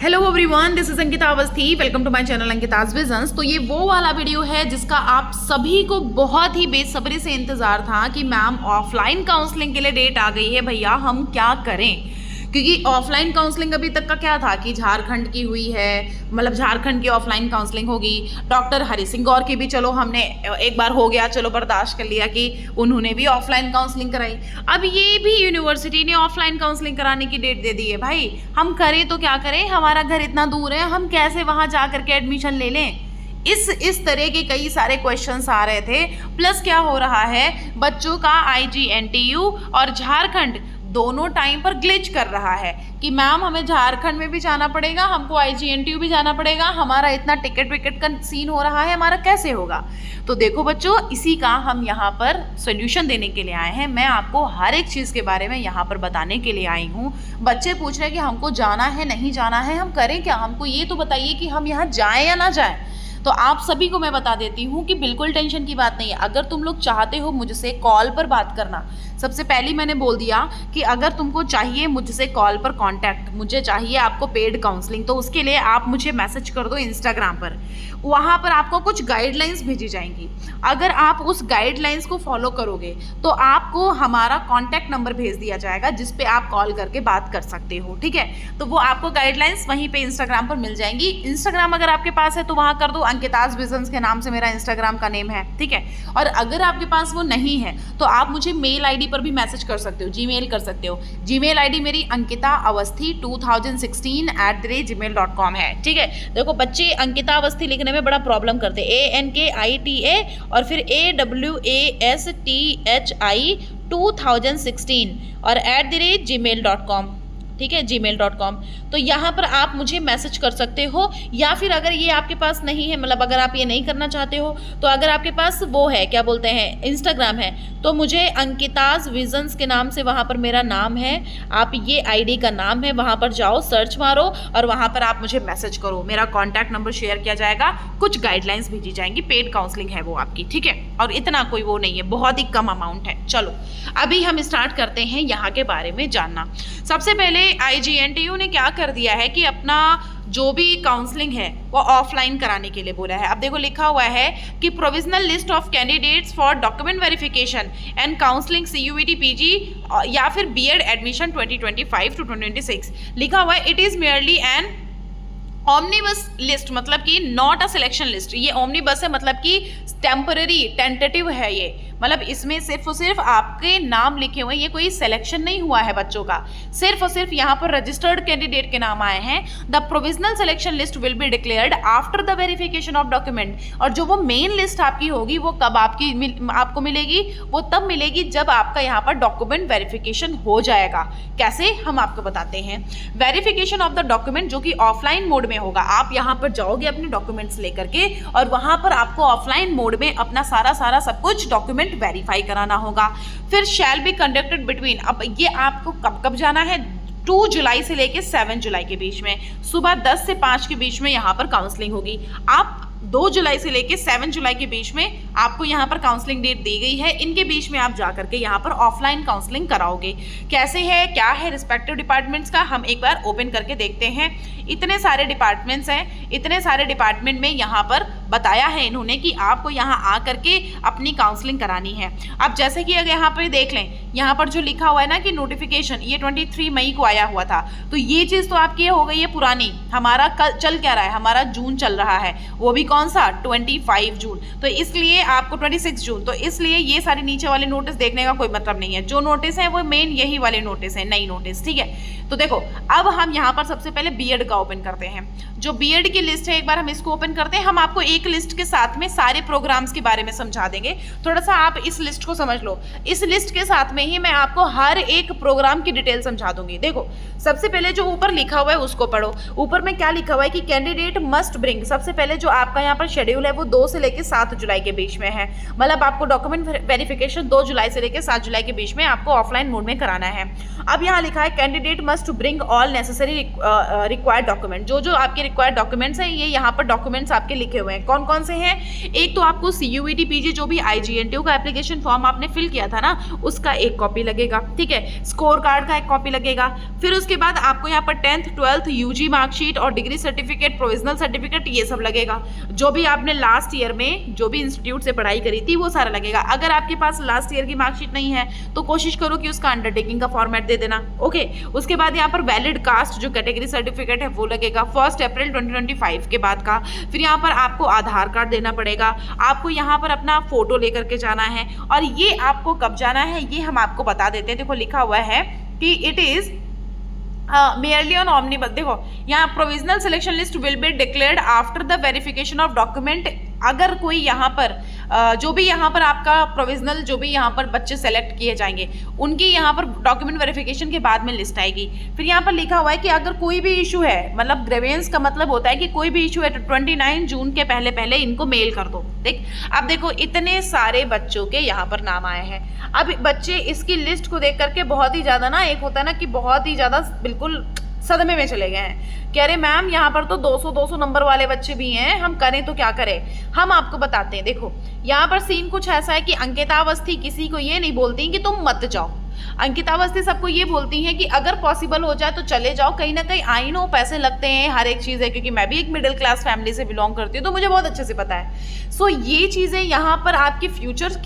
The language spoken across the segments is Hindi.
Hello everyone, this is Ankita Awasthi. Welcome to my channel Ankita's visions. तो ये वो वाला वीडियो है जिसका आप सभी को बहुत ही बेसब्री से इंतजार था कि मैम ऑफलाइन काउंसलिंग के लिए डेट आ गई है, भैया हम क्या करें। क्योंकि ऑफलाइन काउंसलिंग अभी तक का क्या था कि झारखंड की हुई है, मतलब झारखंड की ऑफलाइन काउंसलिंग होगी। डॉक्टर हरि सिंह गौर की भी चलो हमने एक बार हो गया, चलो बर्दाश्त कर लिया कि उन्होंने भी ऑफलाइन काउंसलिंग कराई। अब ये भी यूनिवर्सिटी ने ऑफलाइन काउंसलिंग कराने की डेट दे दी है। भाई हम करें तो क्या करें, हमारा घर इतना दूर है, हम कैसे वहाँ जा करके एडमिशन ले लें। इस तरह के कई सारे क्वेश्चंस आ रहे थे। प्लस क्या हो रहा है, बच्चों का IGNTU और झारखंड दोनों टाइम पर ग्लिच कर रहा है कि मैम हमें झारखंड में भी जाना पड़ेगा, हमको IGNTU भी जाना पड़ेगा, हमारा इतना टिकट विकेट का सीन हो रहा है, हमारा कैसे होगा। तो देखो बच्चों, इसी का हम यहाँ पर सोल्यूशन देने के लिए आए हैं। मैं आपको हर एक चीज़ के बारे में यहाँ पर बताने के लिए आई हूँ। बच्चे पूछ रहे हैं कि हमको जाना है, नहीं जाना है, हम करें क्या, हमको ये तो बताइए कि हम यहाँ जाएँ या ना जाएँ। तो आप सभी को मैं बता देती हूँ कि बिल्कुल टेंशन की बात नहीं है। अगर तुम लोग चाहते हो मुझसे कॉल पर बात करना, सबसे पहले मैंने बोल दिया कि अगर तुमको चाहिए मुझसे कॉल पर कांटेक्ट, मुझे चाहिए आपको पेड काउंसलिंग, तो उसके लिए आप मुझे मैसेज कर दो इंस्टाग्राम पर। वहाँ पर आपको कुछ गाइडलाइंस भेजी जाएंगी। अगर आप उस गाइडलाइंस को फॉलो करोगे तो आपको हमारा कॉन्टैक्ट नंबर भेज दिया जाएगा जिस पे आप कॉल करके बात कर सकते हो, ठीक है। तो वो आपको गाइडलाइंस वहीं पे इंस्टाग्राम पर मिल जाएंगी। इंस्टाग्राम अगर आपके पास है तो वहाँ कर दो, अंकिताज विजन्स के नाम से मेरा इंस्टाग्राम का नेम है, ठीक है। और अगर आपके पास वो नहीं है तो आप मुझे मेल ID पर भी मैसेज कर सकते हो, जीमेल कर सकते हो। जीमेल ID मेरी अंकिता अवस्थी 2016@gmail.com है, ठीक है। देखो बच्चे अंकिता अवस्थी लिखने में बड़ा प्रॉब्लम करते हैं, ANKITA और फिर AWASTHI 2016 और @gmail.com, ठीक है, gmail.com। तो यहाँ पर आप मुझे मैसेज कर सकते हो, या फिर अगर ये आपके पास नहीं है, मतलब अगर आप ये नहीं करना चाहते हो, तो अगर आपके पास वो है, क्या बोलते हैं, इंस्टाग्राम है, तो मुझे अंकिताज विजन्स के नाम से वहाँ पर मेरा नाम है, आप ये ID का नाम है, वहाँ पर जाओ, सर्च मारो और वहाँ पर आप मुझे मैसेज करो। मेरा कॉन्टैक्ट नंबर शेयर किया जाएगा, कुछ गाइडलाइंस भेजी जाएंगी, पेड काउंसलिंग है वो आपकी, ठीक है। और इतना कोई वो नहीं है, बहुत ही कम अमाउंट है। चलो अभी हम स्टार्ट करते हैं यहाँ के बारे में जानना। सबसे पहले IGNTU ने क्या कर दिया है कि अपना जो भी काउंसलिंग है वो ऑफलाइन कराने के लिए बोला है। अब देखो लिखा हुआ है कि provisional list of candidates for document verification and counselling CUET PG या फिर BEd एडमिशन 2025 to 2026 लिखा हुआ है। It is merely an omnibus list, मतलब कि नॉट अ सिलेक्शन लिस्ट। ये ऑमनीबस है, मतलब कि टेम्पररी टेंटेटिव है ये, मतलब इसमें सिर्फ और सिर्फ आपके नाम लिखे हुए हैं, ये कोई सिलेक्शन नहीं हुआ है बच्चों का, सिर्फ और सिर्फ यहाँ पर रजिस्टर्ड कैंडिडेट के नाम आए हैं। The provisional selection list will be declared after the verification of document. और जो वो मेन लिस्ट आपकी होगी वो कब आपको मिलेगी, वो तब मिलेगी जब आपका यहाँ पर डॉक्यूमेंट वेरिफिकेशन हो जाएगा। कैसे, हम आपको बताते हैं। वेरिफिकेशन ऑफ द डॉक्यूमेंट जो कि ऑफलाइन मोड में होगा, आप यहाँ पर जाओगे अपने डॉक्यूमेंट्स लेकर के और वहाँ पर आपको ऑफलाइन मोड में अपना सारा सब कुछ डॉक्यूमेंट वेरीफाई कराना होगा। फिर शैल बी कंडक्टेड बिटवीन, अब ये आपको कब जाना है, 2 जुलाई से लेके 7 जुलाई के बीच में, सुबह 10 से 5 के बीच में यहाँ पर काउंसलिंग होगी। आप 2 जुलाई से लेके 7 जुलाई के बीच में आपको यहाँ पर काउंसलिंग डेट दी गई है। इनके बीच में आप जा करके यहाँ पर ऑफलाइन काउंसलिंग कराओगे। कैसे है, क्या है रिस्पेक्टिव डिपार्टमेंट्स का, हम एक बार ओपन करके देखते हैं। इतने सारे डिपार्टमेंट्स हैं, इतने सारे डिपार्टमेंट में यहाँ पर बताया है इन्होंने कि आपको यहाँ आ करके अपनी काउंसलिंग करानी है। अब जैसे कि अगर यहाँ पर देख लें, यहाँ पर जो लिखा हुआ है ना कि नोटिफिकेशन, ये 23 मई को आया हुआ था, तो ये चीज़ तो आपकी हो गई है पुरानी। हमारा कल चल क्या रहा है, हमारा जून चल रहा है, वो भी कौन सा, 25 जून, तो इसलिए आपको 26 जून, तो इसलिए ये सारे नीचे वाले नोटिस देखने का कोई मतलब नहीं है। जो नोटिस है वो मेन यही वाले नोटिस है, नई नोटिस, ठीक है। तो देखो अब हम यहाँ पर सबसे पहले BEd का ओपन करते हैं। जो BEd की लिस्ट है एक बार हम इसको ओपन करते हैं। हम आपको एक लिस्ट के साथ में सारे प्रोग्राम्स के बारे में समझा देंगे, थोड़ा सा आप इस लिस्ट को समझ लो। इस लिस्ट के साथ में ही मैं आपको हर एक प्रोग्राम की डिटेल समझा दूंगी। देखो सबसे पहले जो ऊपर लिखा हुआ है उसको पढ़ो। ऊपर में क्या लिखा हुआ है कि कैंडिडेट मस्ट ब्रिंग, सबसे पहले जो आपका यहाँ पर शेड्यूल है वो 2 से लेकर 7 जुलाई के बीच में है, मतलब आपको डॉक्यूमेंट वेरिफिकेशन 2 जुलाई से लेकर 7 जुलाई के बीच में आपको ऑफलाइन मोड में कराना है। अब यहाँ लिखा है candidate must bring all necessary required document. जो आपके रिक्वायर्ड डॉक्यूमेंट्स हैं, ये यहाँ पर डॉक्यूमेंट्स आपके लिखे हुए हैं, कौन कौन से हैं? एक तो आपको CUET PG जो भी IGNTU का एप्लीकेशन फॉर्म आपने फिल किया था ना, उसका एक कॉपी लगेगा, ठीक है। स्कोर कार्ड का एक कॉपी लगेगा। फिर उसके बाद आपको यहाँ पर 10th 12th UG मार्कशीट और डिग्री सर्टिफिकेट, प्रोविजनल सर्टिफिकेट, ये सब लगेगा। जो भी आपने लास्ट ईयर में जो भी इंस्टीट्यूट से पढ़ाई करी थी वो सारा लगेगा। अगर आपके पास लास्ट ईयर की मार्कशीट नहीं है तो कोशिश करो कि उसका अंडरटेकिंग का फॉर्मेट दे देना, ओके। उसके बाद यहाँ पर वैलिड कास्ट जो कैटेगरी सर्टिफिकेट है वो लगेगा 1 अप्रैल 2025 के बाद का। फिर यहाँ पर आपको आधार कार्ड देना पड़ेगा, आपको यहाँ पर अपना फोटो लेकर के जाना है। और ये आपको कब जाना है ये हम आपको बता देते हैं। देखो लिखा हुआ है कि it is merely on omnibus। देखो यहाँ provisional selection list will be declared after the verification of document. अगर कोई यहाँ पर जो भी यहाँ पर आपका प्रोविजनल जो भी यहाँ पर बच्चे सेलेक्ट किए जाएंगे उनकी यहाँ पर डॉक्यूमेंट वेरिफिकेशन के बाद में लिस्ट आएगी। फिर यहाँ पर लिखा हुआ है कि अगर कोई भी इशू है, मतलब ग्रेवेंस का मतलब होता है कि कोई भी इशू है तो 29 जून के पहले पहले इनको मेल कर दो। देख अब देखो इतने सारे बच्चों के यहाँ पर नाम आए हैं। अब बच्चे इसकी लिस्ट को देख करके बहुत ही ज़्यादा ना, एक होता है ना कि बहुत ही ज़्यादा बिल्कुल सदमे में चले गए हैं कि अरे मैम यहाँ पर तो 200 नंबर वाले बच्चे भी हैं, हम करें तो क्या करें। हम आपको बताते हैं। देखो यहाँ पर सीन कुछ ऐसा है कि अंकिता अवस्थी किसी को ये नहीं बोलती कि तुम मत जाओ। अंकिता अवस्थी सबको ये बोलती हैं कि अगर पॉसिबल हो जाए तो चले जाओ। कहीं ना कहीं आई नो पैसे लगते हैं, हर एक चीज़ है, क्योंकि मैं भी एक मिडिल क्लास फैमिली से बिलोंग करती हूँ तो मुझे बहुत अच्छे से पता है। सो ये चीज़ें यहाँ पर आपके फ्यूचर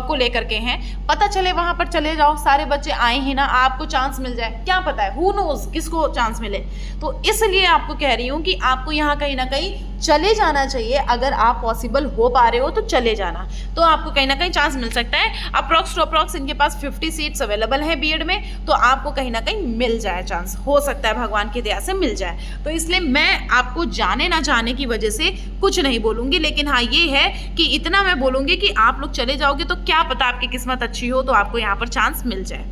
को लेकर के हैं। पता चले वहाँ पर चले जाओ, सारे बच्चे आए हैं ना, आपको चांस मिल जाए, क्या पता है, हु नोज किसको चांस मिले। तो इसलिए आपको कह रही हूँ कि आपको यहाँ कहीं ना कहीं चले जाना चाहिए। अगर आप पॉसिबल हो पा रहे हो तो चले जाना, तो आपको कहीं ना कहीं चांस मिल सकता है। अप्रॉक्स टू अप्रॉक्स इनके पास 50 सीट्स अवेलेबल है बीएड में, तो आपको कहीं ना कहीं मिल जाए चांस, हो सकता है भगवान की दया से मिल जाए। तो इसलिए मैं आपको जाने ना जाने की वजह से कुछ नहीं बोलूँगी, लेकिन हाँ ये है कि इतना मैं बोलूँगी कि आप लोग चले जाओगे तो क्या पता आपकी किस्मत अच्छी हो तो आपको यहाँ पर चांस मिल जाए।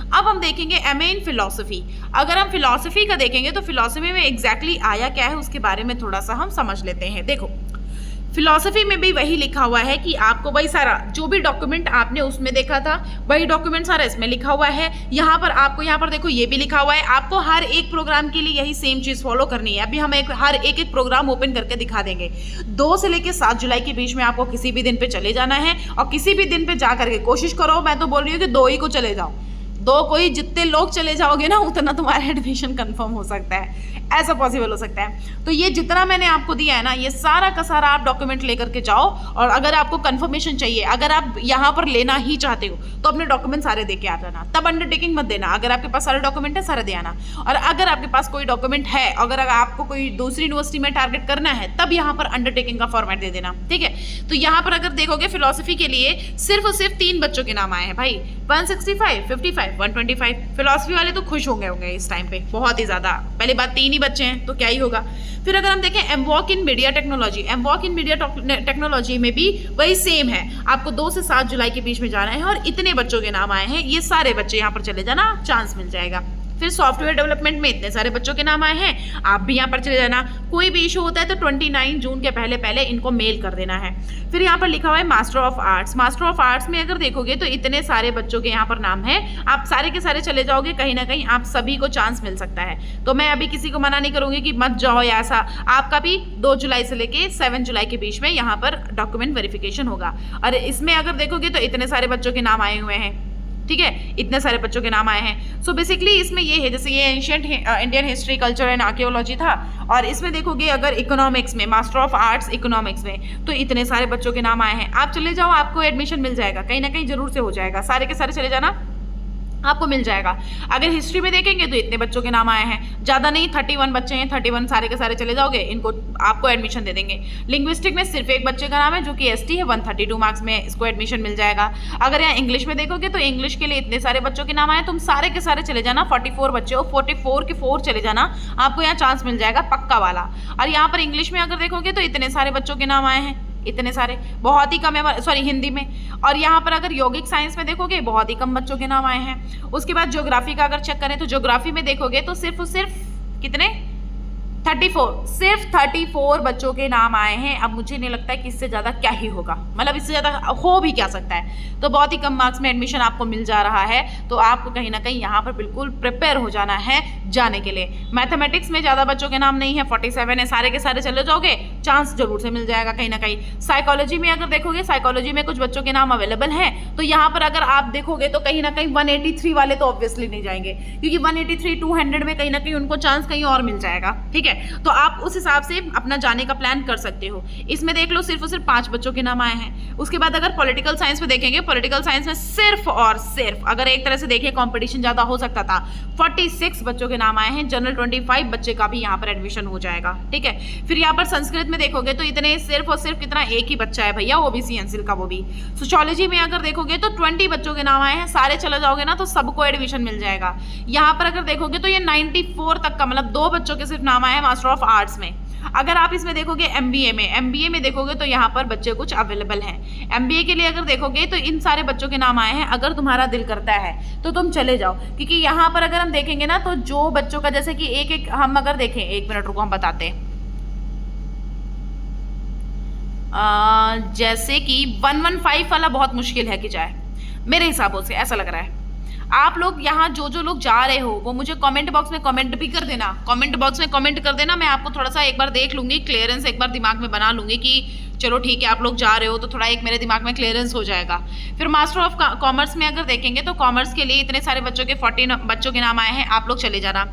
अब हम देखेंगे MA इन फिलॉसफी। अगर हम फिलॉसफी का देखेंगे तो फिलॉसफी में एग्जैक्टली आया क्या है उसके बारे में थोड़ा सा हम समझ लेते हैं। देखो फिलॉसफी में भी वही लिखा हुआ है कि आपको वही सारा जो भी डॉक्यूमेंट आपने उसमें देखा था वही डॉक्यूमेंट सारा इसमें लिखा हुआ है। यहाँ पर आपको यहाँ पर देखो ये भी लिखा हुआ है, आपको हर एक प्रोग्राम के लिए यही सेम चीज़ फॉलो करनी है। अभी हम हर एक प्रोग्राम ओपन करके दिखा देंगे। 2 से लेकर 7 जुलाई के बीच में आपको किसी भी दिन पे चले जाना है और किसी भी दिन पे जा करके कोशिश करो, मैं तो बोल रही हूँ कि 2 ही को चले जाओ, 2 कोई जितने लोग चले जाओगे ना उतना तुम्हारा एडमिशन कंफर्म हो सकता है, ऐसा पॉसिबल हो सकता है। तो ये जितना मैंने आपको दिया है ना ये सारा का सारा आप डॉक्यूमेंट लेकर के जाओ। और अगर आपको कंफर्मेशन चाहिए, अगर आप यहाँ पर लेना ही चाहते हो तो अपने डॉक्यूमेंट सारे दे के आ जाना, तब अंडरटेकिंग मत देना। अगर आपके पास सारे डॉक्यूमेंट है सारे दे आना, और अगर आपके पास कोई डॉक्यूमेंट है, अगर आपको कोई दूसरी यूनिवर्सिटी में टारगेट करना है तब यहाँ पर अंडरटेकिंग का फॉर्मेट दे देना, ठीक है। तो यहाँ पर अगर देखोगे फिलॉसफी के लिए सिर्फ और सिर्फ 3 बच्चों के नाम आए हैं भाई, 165, 55, 125। फिलॉसफी वाले तो खुश होंगे इस टाइम पे बहुत ही ज़्यादा। पहली बात 3 ही बच्चे हैं तो क्या ही होगा। फिर अगर हम देखें एमवॉक इन मीडिया टेक्नोलॉजी, एमवॉक इन मीडिया टेक्नोलॉजी में भी वही सेम है, आपको 2 से 7 जुलाई के बीच में जाना है और इतने बच्चों के नाम आए हैं, ये सारे बच्चे यहाँ पर चले जाना, चांस मिल जाएगा। फिर सॉफ्टवेयर डेवलपमेंट में इतने सारे बच्चों के नाम आए हैं, आप भी यहाँ पर चले जाना। कोई भी इशू होता है तो 29 जून के पहले पहले इनको मेल कर देना है। फिर यहाँ पर लिखा हुआ है master of arts. Master of arts में अगर देखोगे तो इतने सारे बच्चों के यहाँ पर नाम है, आप सारे के सारे चले जाओगे, कहीं ना कहीं आप सभी को चांस मिल सकता है। तो मैं अभी किसी को मना नहीं करूँगी कि मत जाओ या ऐसा, आपका भी 2 जुलाई से लेके 7 जुलाई के बीच में यहाँ पर डॉक्यूमेंट वेरिफिकेशन होगा। और इसमें अगर देखोगे तो इतने सारे बच्चों के नाम आए हुए हैं, ठीक है, इतने सारे बच्चों के नाम आए हैं। सो बेसिकली इसमें ये है, जैसे ये ancient Indian history, culture and archaeology था, और इसमें देखोगे अगर इकोनॉमिक्स में, मास्टर ऑफ आर्ट्स इकोनॉमिक्स में, तो इतने सारे बच्चों के नाम आए हैं। आप चले जाओ, आपको एडमिशन मिल जाएगा, कहीं ना कहीं जरूर से हो जाएगा, सारे के सारे चले जाना, आपको मिल जाएगा। अगर हिस्ट्री में देखेंगे तो इतने बच्चों के नाम आए हैं, ज़्यादा नहीं, 31 बच्चे हैं, 31 सारे के सारे चले जाओगे, इनको आपको एडमिशन दे देंगे। लिंग्विस्टिक में सिर्फ एक बच्चे का नाम है जो कि ST है, 132 मार्क्स में इसको एडमिशन मिल जाएगा। अगर यहाँ इंग्लिश में देखोगे तो इंग्लिश के लिए इतने सारे बच्चों के नाम आए, तुम सारे के सारे चले जाना, 44 बच्चे हो, 44 के 4 चले जाना, आपको यहाँ चांस मिल जाएगा पक्का वाला। और यहाँ पर इंग्लिश में अगर देखोगे तो इतने सारे बच्चों के नाम आए हैं, इतने सारे, बहुत ही कम है, सॉरी हिंदी में। और यहाँ पर अगर यौगिक साइंस में देखोगे बहुत ही कम बच्चों के नाम आए हैं। उसके बाद ज्योग्राफी का अगर चेक करें तो ज्योग्राफी में देखोगे तो सिर्फ कितने 34, सिर्फ 34 बच्चों के नाम आए हैं। अब मुझे नहीं लगता है कि इससे ज़्यादा क्या ही होगा, मतलब इससे ज़्यादा हो भी क्या सकता है। तो बहुत ही कम मार्क्स में एडमिशन आपको मिल जा रहा है, तो आपको कहीं ना कहीं यहाँ पर बिल्कुल प्रिपेयर हो जाना है जाने के लिए। मैथमेटिक्स में ज़्यादा बच्चों के नाम नहीं है, 47 है, सारे के सारे चले जाओगे, चांस जरूर से मिल जाएगा कहीं ना कहीं। साइकोलॉजी में अगर देखोगे, साइकोलॉजी में कुछ बच्चों के नाम अवेलेबल हैं, तो यहाँ पर अगर आप देखोगे तो कहीं ना कहीं 183 वाले तो ऑब्वियसली नहीं जाएंगे, क्योंकि 183 200 में कहीं ना कहीं उनको चांस कहीं और मिल जाएगा। ठीक है, तो आप उस हिसाब से अपना जाने का प्लान कर सकते हो। इसमें देख लो सिर्फ और सिर्फ 5 बच्चों के नाम आए हैं। उसके बाद अगर पॉलिटिकल साइंस में देखेंगे, पॉलिटिकल साइंस में सिर्फ और सिर्फ अगर एक तरह से देखें कंपटीशन ज्यादा हो सकता था, 46 बच्चों के नाम आए हैं। जनरल 25 बच्चे का भी यहाँ पर एडमिशन हो जाएगा। ठीक है, फिर यहाँ पर संस्कृत में देखोगे तो इतने सिर्फ और सिर्फ कितना, एक ही बच्चा है भैया, ओबीसी एनसीएल का, वो भी। सोशियोलॉजी में अगर देखोगे तो 20 बच्चों के नाम आए हैं। सारे चले जाओगे ना तो सबको एडमिशन मिल जाएगा। यहाँ पर अगर देखोगे तो ये 94 तक का, मतलब 2 बच्चों के सिर्फ नाम आए हैं मास्टर ऑफ आर्ट्स में। अगर आप इसमें देखोगे एमबीए में देखोगे तो यहाँ पर बच्चे कुछ अवेलेबल हैं। एमबीए के लिए अगर देखोगे तो इन सारे बच्चों के नाम आए हैं। अगर तुम्हारा दिल करता है तो तुम चले जाओ, क्योंकि यहाँ पर अगर हम देखेंगे ना तो जो बच्चों का, जैसे कि एक हम अगर देखें, 1 मिनट रुको हम बताते हैं। जैसे कि 115 वाला बहुत मुश्किल है कि जाए, मेरे हिसाबों से ऐसा लग रहा है। आप लोग यहाँ जो लोग जा रहे हो वो मुझे कमेंट बॉक्स में कमेंट भी कर देना, कमेंट बॉक्स में कमेंट कर देना। मैं आपको थोड़ा सा एक बार देख लूंगी, क्लियरेंस एक बार दिमाग में बना लूंगी कि चलो ठीक है आप लोग जा रहे हो, तो थोड़ा एक मेरे दिमाग में क्लियरेंस हो जाएगा। फिर मास्टर ऑफ कॉमर्स में अगर देखेंगे तो कॉमर्स के लिए इतने सारे बच्चों के 40 बच्चों के नाम आए हैं, आप लोग चले जाना।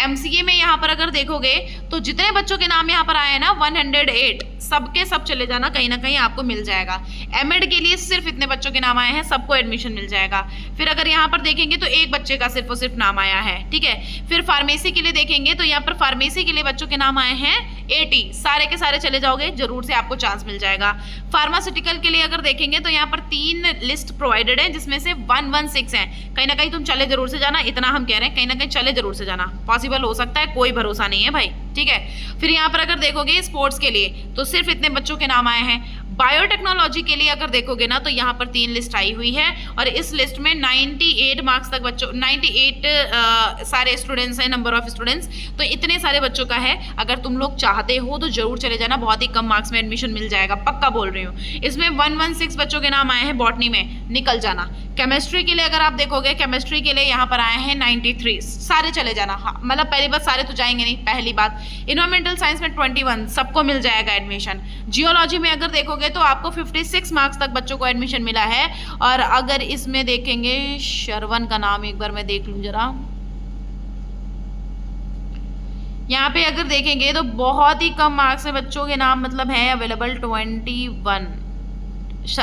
एमसीए में यहाँ पर अगर देखोगे तो जितने बच्चों के नाम यहाँ पर आए हैं ना 108, सबके सब चले जाना, कहीं ना कहीं आपको मिल जाएगा। एमएड के लिए सिर्फ इतने बच्चों के नाम आए हैं, सबको एडमिशन मिल जाएगा। फिर अगर यहाँ पर देखेंगे तो एक बच्चे का सिर्फ और सिर्फ नाम आया है। ठीक है, फिर फार्मेसी के लिए देखेंगे तो यहाँ पर फार्मेसी के लिए बच्चों के नाम आए हैं 80, सारे के सारे चले जाओगे, जरूर से आपको चांस मिल जाएगा। फार्मास्यूटिकल के लिए अगर देखेंगे तो यहाँ पर 3 लिस्ट प्रोवाइडेड है, जिसमें से 116 है। कहीं ना कहीं तुम चले जरूर से जाना, इतना हम कह रहे हैं, कहीं ना कहीं चले जरूर से जाना। पॉसिबल हो सकता है, कोई भरोसा नहीं है भाई। ठीक है, फिर यहाँ पर अगर देखोगे स्पोर्ट्स के लिए तो सिर्फ इतने बच्चों के नाम आए हैं। बायोटेक्नोलॉजी के लिए अगर देखोगे ना तो यहाँ पर 3 लिस्ट आई हुई है, और इस लिस्ट में 98 मार्क्स तक बच्चों, 98 सारे स्टूडेंट्स हैं, नंबर ऑफ स्टूडेंट्स, तो इतने सारे बच्चों का है। अगर तुम लोग चाहते हो तो जरूर चले जाना, बहुत ही कम मार्क्स में एडमिशन मिल जाएगा, पक्का बोल रही हूँ। इसमें 116 बच्चों के नाम आए हैं बॉटनी में, निकल जाना। केमिस्ट्री के लिए अगर आप देखोगे, केमिस्ट्री के लिए यहाँ पर आए हैं 93, सारे चले जाना। हाँ, मतलब पहली बात सारे तो जाएंगे नहीं, पहली बात। इन्वायरमेंटल साइंस में 21, सबको मिल जाएगा एडमिशन। जियोलॉजी में अगर देखोगे तो आपको 56 मार्क्स तक बच्चों को एडमिशन मिला है। और अगर इसमें देखेंगे, शरवण का नाम एक बार मैं देख लूँ जरा, यहाँ पे अगर देखेंगे तो बहुत ही कम मार्क्स में बच्चों के नाम मतलब है अवेलेबल, 21,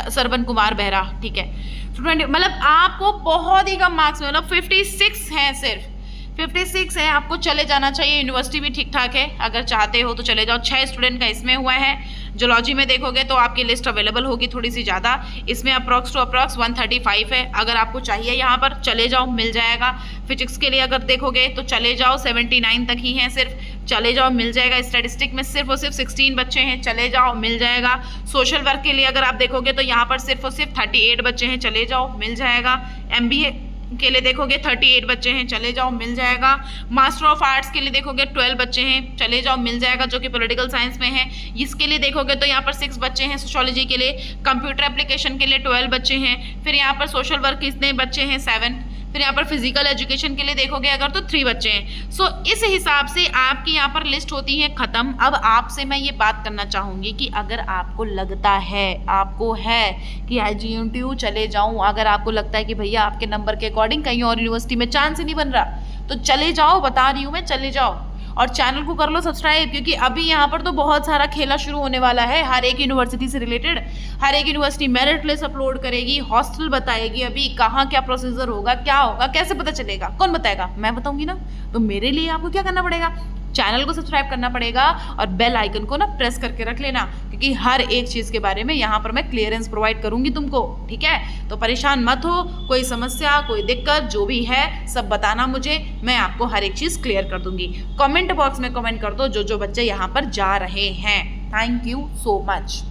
सरवन कुमार बेहरा। ठीक है, 20, मतलब आपको बहुत ही कम मार्क्स में, मतलब 56 हैं, सिर्फ 56 है, आपको चले जाना चाहिए। यूनिवर्सिटी भी ठीक ठाक है, अगर चाहते हो तो चले जाओ। 6 स्टूडेंट का इसमें हुआ है। जूलॉजी में देखोगे तो आपकी लिस्ट अवेलेबल होगी थोड़ी सी ज़्यादा, इसमें अप्रॉक्स 135 है। अगर आपको चाहिए यहाँ पर चले जाओ, मिल जाएगा। फिजिक्स के लिए अगर देखोगे तो चले जाओ, 79 तक ही हैं सिर्फ, चले जाओ मिल जाएगा। स्टैटिस्टिक में सिर्फ और सिर्फ 16 बच्चे हैं, चले जाओ मिल जाएगा। सोशल वर्क के लिए अगर आप देखोगे तो यहाँ पर सिर्फ और सिर्फ 38 बच्चे हैं, चले जाओ मिल जाएगा। MBA के लिए देखोगे 38 बच्चे हैं, चले जाओ मिल जाएगा। मास्टर ऑफ आर्ट्स के लिए देखोगे 12 बच्चे हैं, चले जाओ मिल जाएगा, जो कि पॉलिटिकल साइंस में है। इसके लिए देखोगे तो यहाँ पर 6 बच्चे हैं सोशियोलॉजी के लिए। कंप्यूटर एप्लीकेशन के लिए 12 बच्चे हैं। फिर यहाँ पर सोशल वर्क कितने बच्चे हैं, 7। फिर यहाँ पर फिजिकल एजुकेशन के लिए देखोगे अगर तो 3 बच्चे हैं। सो इस हिसाब से आपकी यहाँ पर लिस्ट होती है ख़त्म। अब आपसे मैं ये बात करना चाहूँगी कि अगर आपको लगता है, आपको है कि IGNTU चले जाऊँ, अगर आपको लगता है कि भैया आपके नंबर के अकॉर्डिंग कहीं और यूनिवर्सिटी में चांस ही नहीं बन रहा, तो चले जाओ, बता रही हूँ मैं, चले जाओ। और चैनल को कर लो सब्सक्राइब, क्योंकि अभी यहाँ पर तो बहुत सारा खेला शुरू होने वाला है हर एक यूनिवर्सिटी से रिलेटेड। हर एक यूनिवर्सिटी मेरिट लिस्ट अपलोड करेगी, हॉस्टल बताएगी, अभी कहाँ क्या प्रोसीजर होगा, क्या होगा, कैसे पता चलेगा, कौन बताएगा, मैं बताऊंगी ना। तो मेरे लिए आपको क्या करना पड़ेगा, चैनल को सब्सक्राइब करना पड़ेगा और बेल आइकन को ना प्रेस करके रख लेना, क्योंकि हर एक चीज़ के बारे में यहाँ पर मैं क्लियरेंस प्रोवाइड करूँगी तुमको, ठीक है। तो परेशान मत हो, कोई समस्या, कोई दिक्कत जो भी है सब बताना मुझे, मैं आपको हर एक चीज़ क्लियर कर दूँगी। कमेंट बॉक्स में कमेंट कर दो जो जो बच्चे यहाँ पर जा रहे हैं। Thank you so much.